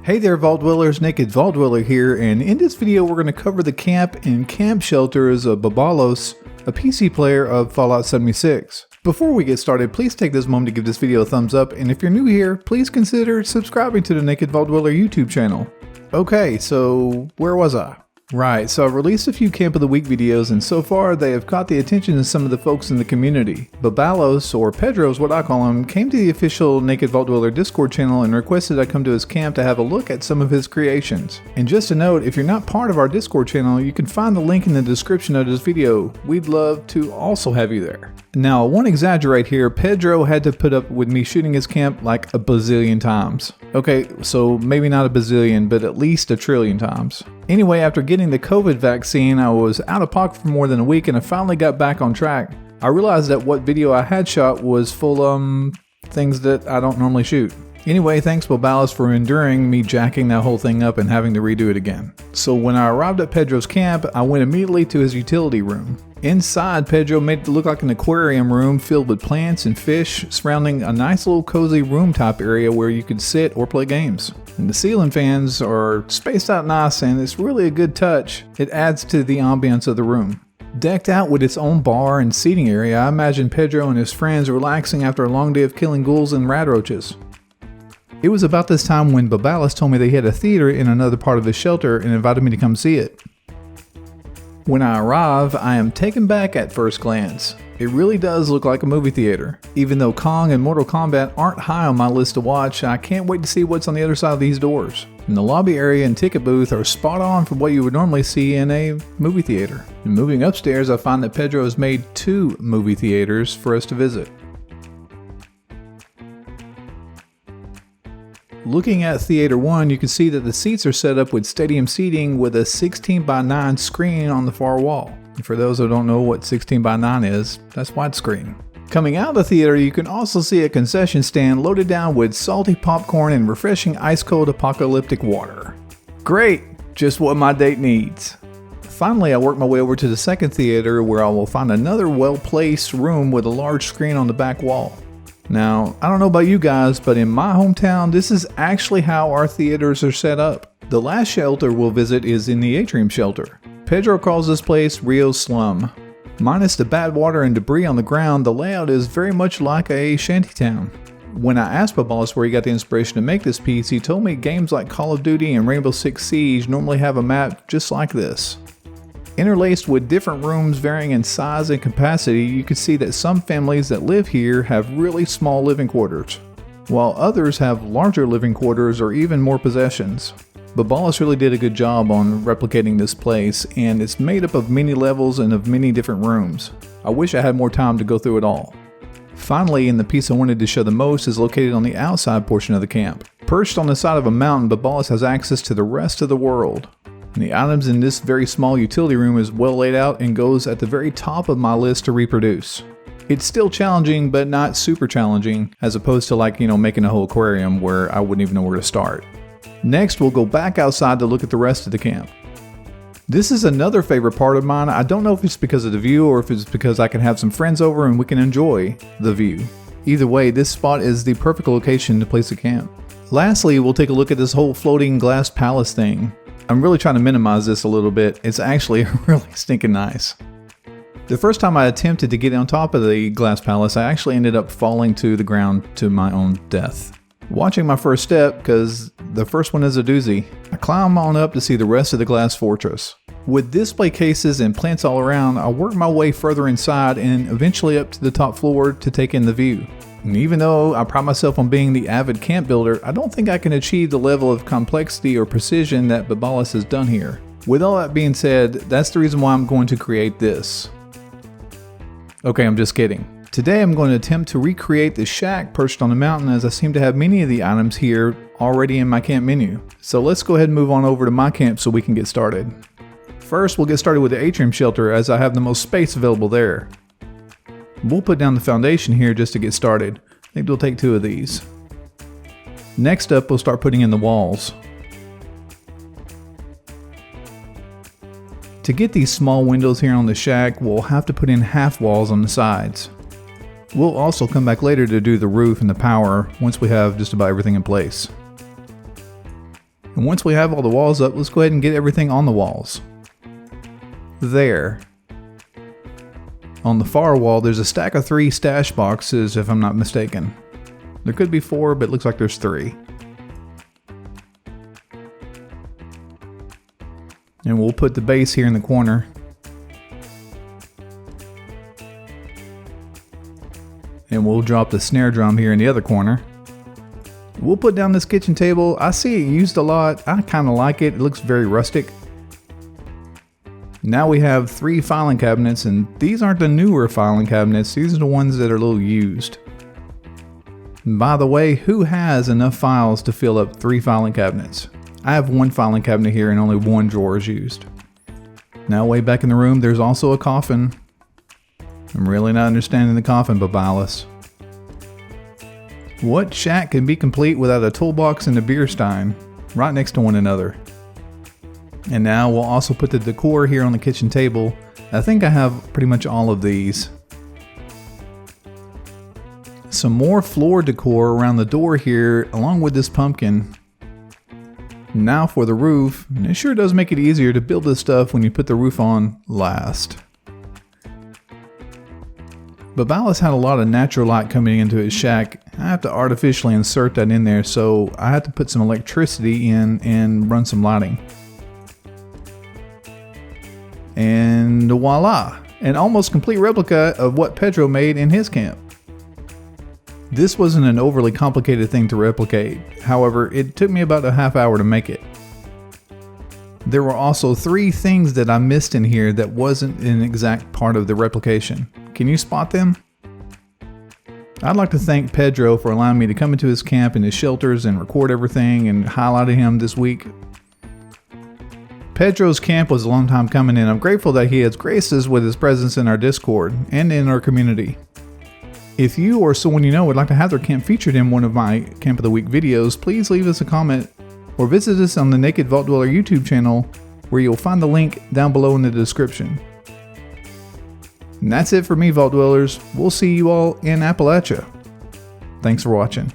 Hey there Vault Dwellers, NakedVaultDweller here, and in this video we're going to cover the camp and camp shelter as a Babalos, a PC player of Fallout 76. Before we get started, please take this moment to give this video a thumbs up, and if you're new here, please consider subscribing to the NakedVaultDweller YouTube channel. Okay, so where was I? Right, so I've released a few Camp of the Week videos, and so far they have caught the attention of some of the folks in the community. Babalos, or Pedros what I call him, came to the official NakedVaultDweller Discord channel and requested I come to his camp to have a look at some of his creations. And just a note, if you're not part of our Discord channel, you can find the link in the description of this video. We'd love to also have you there. Now, I won't exaggerate here, Pedro had to put up with me shooting his camp like a bazillion times. Okay, so maybe not a bazillion, but at least a trillion times. Anyway, after getting the COVID vaccine, I was out of pocket for more than a week and I finally got back on track. I realized that what video I had shot was full things that I don't normally shoot. Anyway, thanks Babalos for enduring me jacking that whole thing up and having to redo it again. So when I arrived at Pedro's camp, I went immediately to his utility room. Inside, Pedro made it look like an aquarium room filled with plants and fish surrounding a nice little cozy room type area where you could sit or play games. And the ceiling fans are spaced out nice and it's really a good touch. It adds to the ambience of the room. Decked out with its own bar and seating area, I imagine Pedro and his friends relaxing after a long day of killing ghouls and radroaches. It was about this time when Babalos told me they had a theater in another part of his shelter and invited me to come see it. When I arrive, I am taken back at first glance. It really does look like a movie theater. Even though Kong and Mortal Kombat aren't high on my list to watch, I can't wait to see what's on the other side of these doors. And the lobby area and ticket booth are spot on for what you would normally see in a movie theater. And moving upstairs, I find that Pedro has made 2 movie theaters for us to visit. Looking at Theater 1, you can see that the seats are set up with stadium seating with a 16:9 screen on the far wall. And for those who don't know what 16:9 is, that's widescreen. Coming out of the theater, you can also see a concession stand loaded down with salty popcorn and refreshing ice-cold apocalyptic water. Great! Just what my date needs. Finally, I work my way over to the second theater where I will find another well-placed room with a large screen on the back wall. Now, I don't know about you guys, but in my hometown, this is actually how our theaters are set up. The last shelter we'll visit is in the Atrium Shelter. Pedro calls this place Rio's Slum. Minus the bad water and debris on the ground, the layout is very much like a shantytown. When I asked Babalos where he got the inspiration to make this piece, he told me games like Call of Duty and Rainbow Six Siege normally have a map just like this. Interlaced with different rooms varying in size and capacity, you can see that some families that live here have really small living quarters, while others have larger living quarters or even more possessions. Babalos really did a good job on replicating this place, and it's made up of many levels and of many different rooms. I wish I had more time to go through it all. Finally, and the piece I wanted to show the most is located on the outside portion of the camp. Perched on the side of a mountain, Babalos has access to the rest of the world. And the items in this very small utility room is well laid out and goes at the very top of my list to reproduce. It's still challenging, but not super challenging, as opposed to making a whole aquarium where I wouldn't even know where to start. Next, we'll go back outside to look at the rest of the camp. This is another favorite part of mine. I don't know if it's because of the view or if it's because I can have some friends over and we can enjoy the view. Either way, this spot is the perfect location to place a camp. Lastly, we'll take a look at this whole floating glass palace thing. I'm really trying to minimize this a little bit. It's actually really stinking nice. The first time I attempted to get on top of the glass palace, I actually ended up falling to the ground to my own death. Watching my first step, because the first one is a doozy, I climb on up to see the rest of the glass fortress. With display cases and plants all around, I work my way further inside and eventually up to the top floor to take in the view. And even though I pride myself on being the avid camp builder, I don't think I can achieve the level of complexity or precision that Babalos has done here. With all that being said, that's the reason why I'm going to create this. Okay, I'm just kidding. Today I'm going to attempt to recreate the shack perched on the mountain, as I seem to have many of the items here already in my camp menu. So let's go ahead and move on over to my camp so we can get started. First, we'll get started with the Atrium Shelter, as I have the most space available there. We'll put down the foundation here just to get started. I think we'll take 2 of these. Next up, we'll start putting in the walls. To get these small windows here on the shack, we'll have to put in half walls on the sides. We'll also come back later to do the roof and the power once we have just about everything in place. And once we have all the walls up, let's go ahead and get everything on the walls. There. On the far wall, there's a stack of 3 stash boxes, if I'm not mistaken. There could be 4, but it looks like there's 3. And we'll put the base here in the corner. And we'll drop the snare drum here in the other corner. We'll put down this kitchen table. I see it used a lot. I kind of like it. It looks very rustic. Now we have 3 filing cabinets, and these aren't the newer filing cabinets. These are the ones that are a little used. And by the way, who has enough files to fill up 3 filing cabinets? I have 1 filing cabinet here and only 1 drawer is used. Now way back in the room, there's also a coffin. I'm really not understanding the coffin, Babalos. What shack can be complete without a toolbox and a beer stein right next to one another? And now we'll also put the decor here on the kitchen table. I think I have pretty much all of these. Some more floor decor around the door here along with this pumpkin. Now for the roof. And it sure does make it easier to build this stuff when you put the roof on last. Babalos had a lot of natural light coming into his shack. I have to artificially insert that in there, so I had to put some electricity in and run some lighting. And voila! An almost complete replica of what Pedro made in his camp. This wasn't an overly complicated thing to replicate. However, it took me about a half hour to make it. There were also 3 things that I missed in here that wasn't an exact part of the replication. Can you spot them? I'd like to thank Pedro for allowing me to come into his camp and his shelters and record everything and highlighted him this week. Pedro's camp was a long time coming, and I'm grateful that he has graced us with his presence in our Discord and in our community. If you or someone you know would like to have their camp featured in one of my Camp of the Week videos, please leave us a comment or visit us on the Naked Vault Dweller YouTube channel, where you'll find the link down below in the description. And that's it for me, Vault Dwellers. We'll see you all in Appalachia. Thanks for watching.